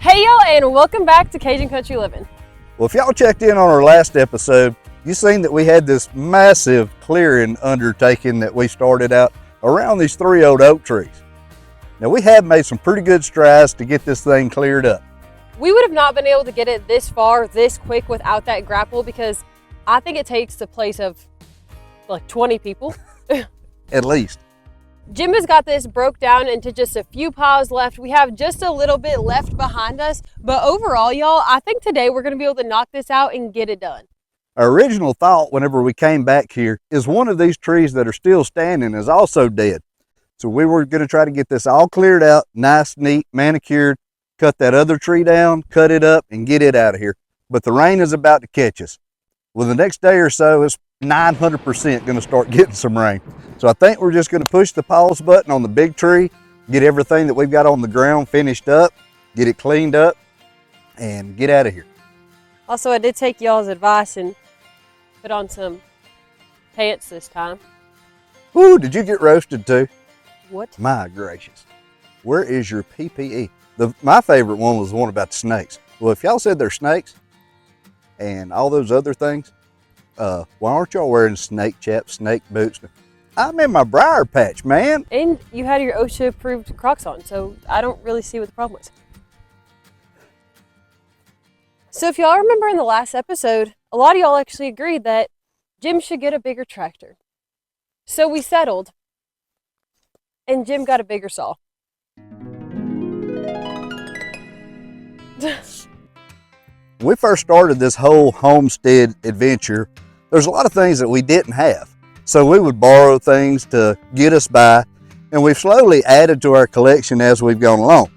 Hey y'all, and welcome back to Cajun Country Living. Well, if y'all checked in on our last episode, you seen that we had this massive clearing undertaking that we started out around these 3 old oak trees. Now we have made some pretty good strides to get this thing cleared up. We would have not been able to get it this far, this quick without that grapple, because I think it takes the place of like 20 people. At least. Jim has got this broke down into just a few piles left. We have just a little bit left behind us, but overall, y'all, I think today we're gonna be able to knock this out and get it done. Our original thought whenever we came back here is one of these trees that are still standing is also dead. So we were gonna try to get this all cleared out, nice, neat, manicured, cut that other tree down, cut it up, and get it out of here. But the rain is about to catch us. Well, the next day or so, it's 900% gonna start getting some rain. So I think we're just gonna push the pause button on the big tree, get everything that we've got on the ground finished up, get it cleaned up, and get out of here. Also, I did take y'all's advice and put on some pants this time. Ooh, did you get roasted too? What? My gracious. Where is your PPE? My favorite one was the one about the snakes. Well, if y'all said they're snakes and all those other things, why aren't y'all wearing snake chaps, snake boots? I'm in my briar patch, man. And you had your OSHA approved Crocs on, so I don't really see what the problem was. So if y'all remember in the last episode, a lot of y'all actually agreed that Jim should get a bigger tractor. So we settled, and Jim got a bigger saw. When we first started this whole homestead adventure, there's a lot of things that we didn't have. So we would borrow things to get us by, and we've slowly added to our collection as we've gone along.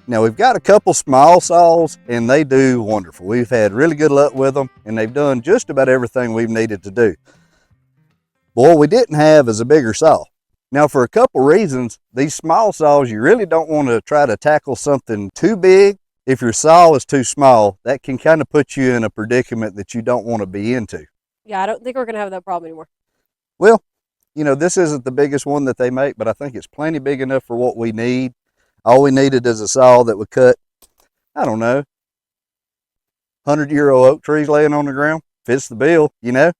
Now we've got a couple small saws, and they do wonderful. We've had really good luck with them, and they've done just about everything we've needed to do. But what we didn't have is a bigger saw. Now for a couple reasons, these small saws, you really don't want to try to tackle something too big. If your saw is too small, that can kind of put you in a predicament that you don't want to be into. Yeah, I don't think we're going to have that problem anymore. Well, you know, this isn't the biggest one that they make, but I think it's plenty big enough for what we need. All we needed is a saw that would cut, I don't know, 100-year-old oak trees laying on the ground. Fits the bill, you know.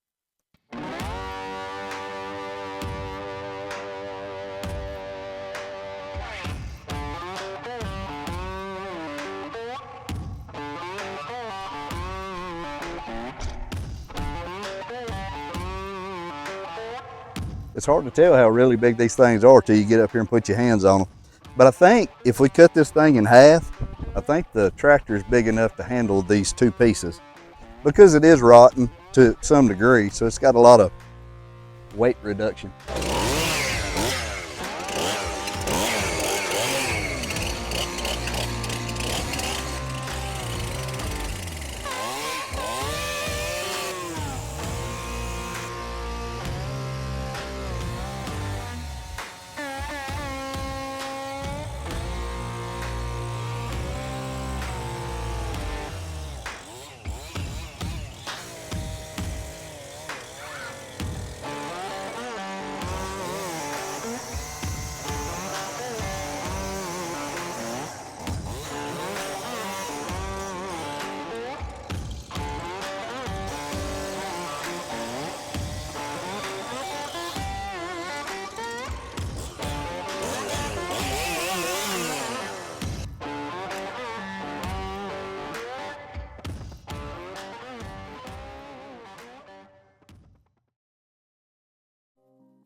It's hard to tell how really big these things are till you get up here and put your hands on them. But I think if we cut this thing in half, I think the tractor is big enough to handle these two pieces because it is rotten to some degree, so it's got a lot of weight reduction.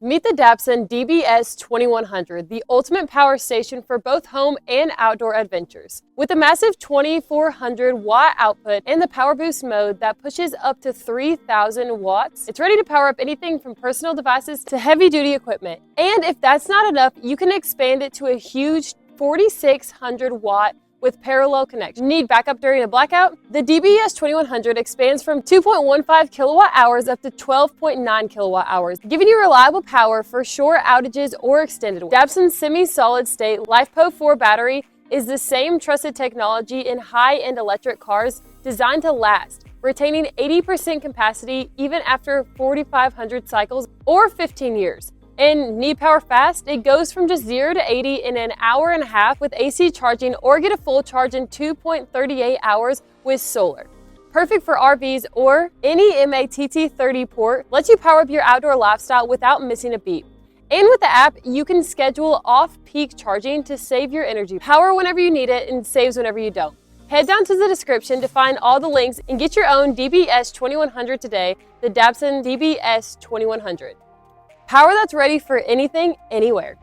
Meet the Dabbsson DBS 2100, the ultimate power station for both home and outdoor adventures. With a massive 2400 watt output and the power boost mode that pushes up to 3000 watts, it's ready to power up anything from personal devices to heavy duty equipment. And if that's not enough, you can expand it to a huge 4600 watt with parallel connection. Need backup during a blackout? The DBS 2100 expands from 2.15 kilowatt hours up to 12.9 kilowatt hours, giving you reliable power for short outages or extended ones. Dabbsson's semi-solid state LiFePO 4 battery is the same trusted technology in high-end electric cars designed to last, retaining 80% capacity even after 4,500 cycles or 15 years. And need power fast? It goes from just 0 to 80 in an hour and a half with AC charging, or get a full charge in 2.38 hours with solar. Perfect for RVs, or any MATT30 port lets you power up your outdoor lifestyle without missing a beat. And with the app, you can schedule off-peak charging to save your energy. Power whenever you need it and saves whenever you don't. Head down to the description to find all the links and get your own DBS 2100 today, the Dabbsson DBS 2100. Power that's ready for anything, anywhere.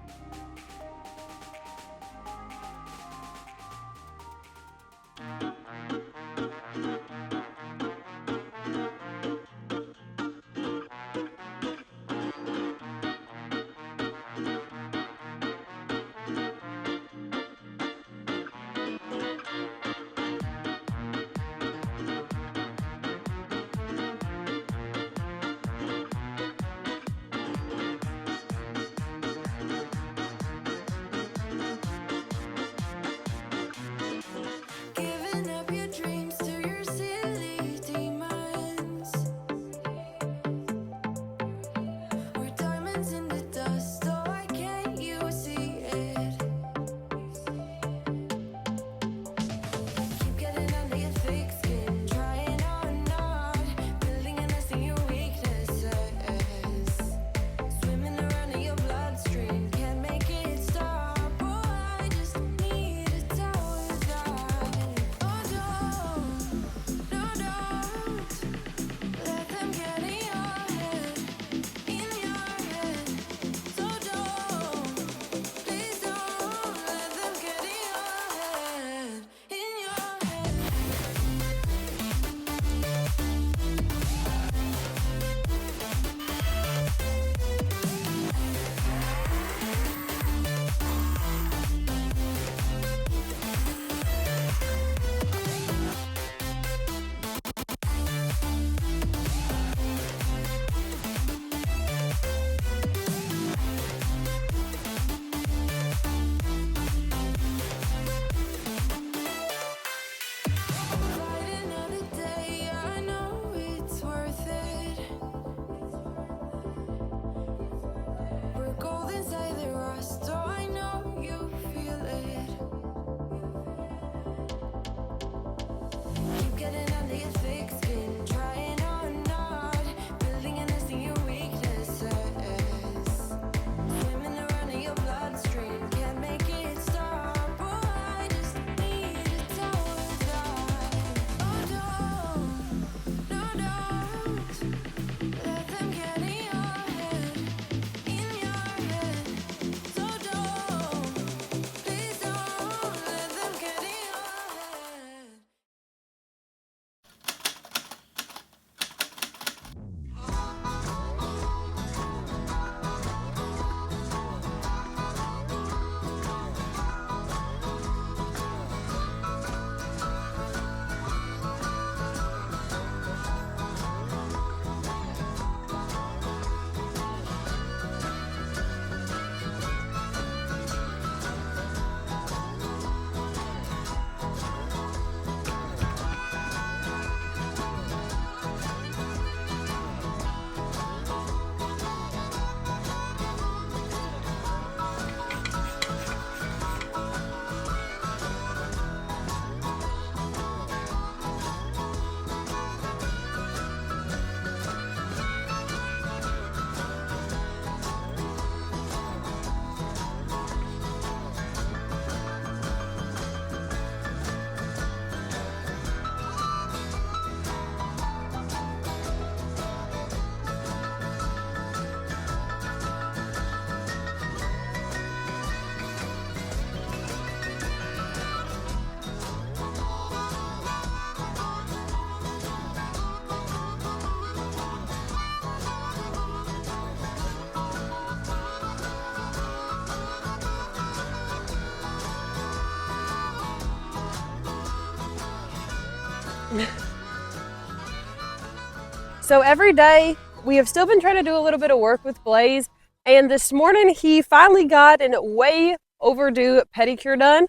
So every day we have still been trying to do a little bit of work with Blaze, and this morning he finally got an way overdue pedicure done.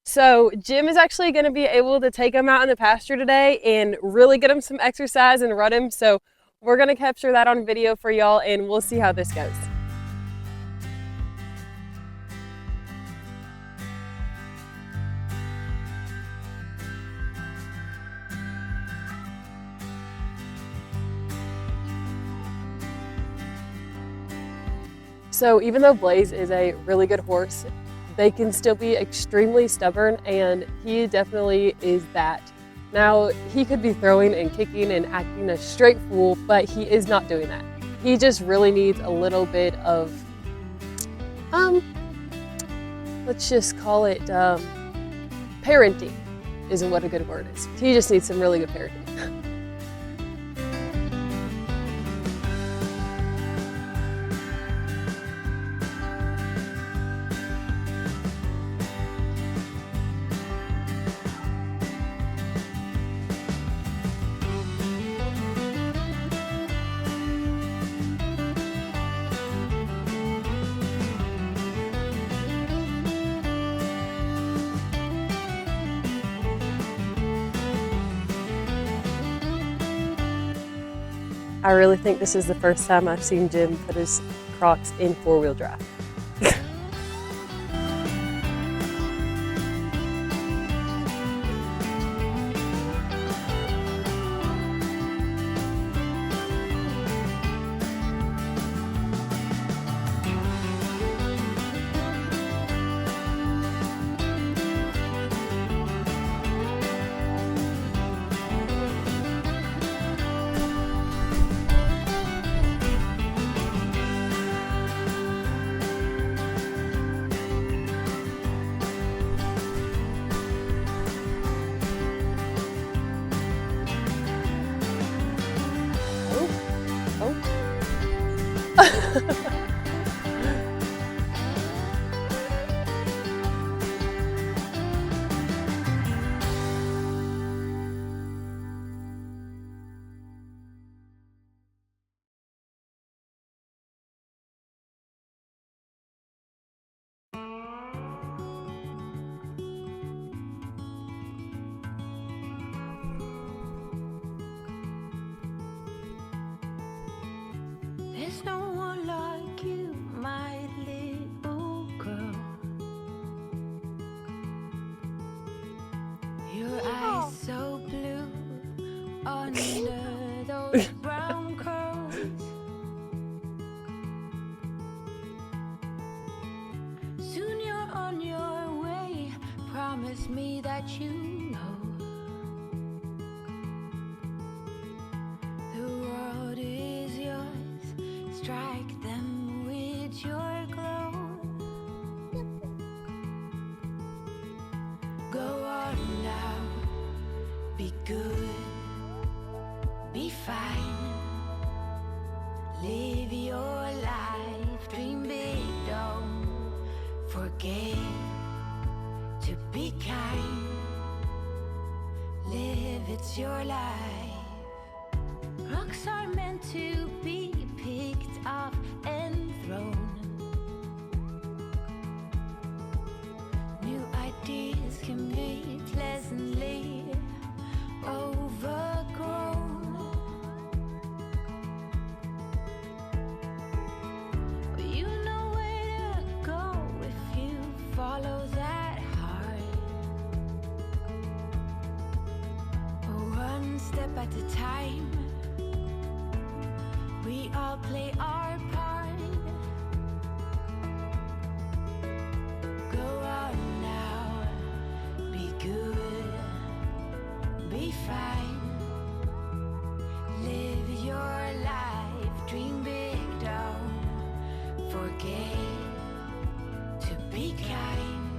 So Jim is actually going to be able to take him out in the pasture today and really get him some exercise and run him. So we're going to capture that on video for y'all, and we'll see how this goes. So even though Blaze is a really good horse, they can still be extremely stubborn, and he definitely is that. Now, he could be throwing and kicking and acting a straight fool, but he is not doing that. He just really needs a little bit of, let's just call it parenting isn't what a good word is. He just needs some really good parenting. I really think this is the first time I've seen Jim put his Crocs in four-wheel drive. There's no one like you, my little girl. Your eyes so blue under those brown curls. Soon you're on your way. Promise me that you know the world is yours. Strike them with your glow. Go on now, be good, be fine. Live your life, dream big, don't forget to be kind. Live, it's your life. Rocks are meant to be picked up and thrown. New ideas can be pleasantly overgrown. But you know where to go if you follow that heart. One step at a time, we all play our part. Go on now, be good, be fine. Live your life, dream big, don't forget to be kind.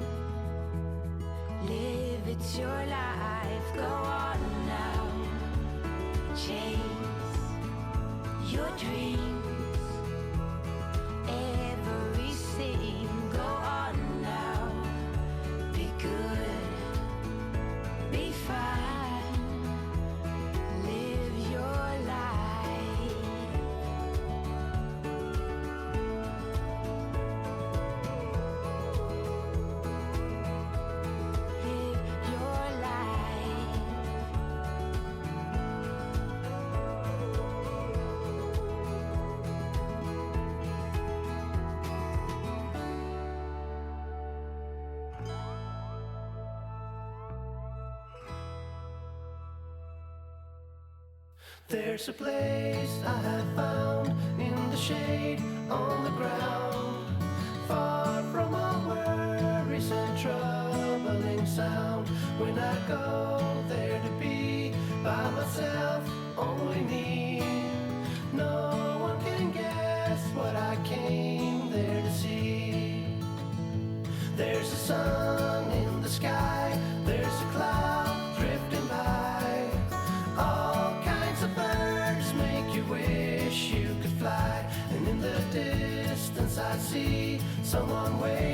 Live, it's your life. Go on now, chase your dreams, everything. Go on now, be good, be fine. Live your life. Live your life. There's a place I have found in the shade on the ground. from all worries and troubling sound. When I go there to be by myself, only me. No one can guess what I came there to see. There's a sun in the sky, there's a cloud drifting by. All kinds of birds make you wish you could fly. And in the distance I see someone waiting.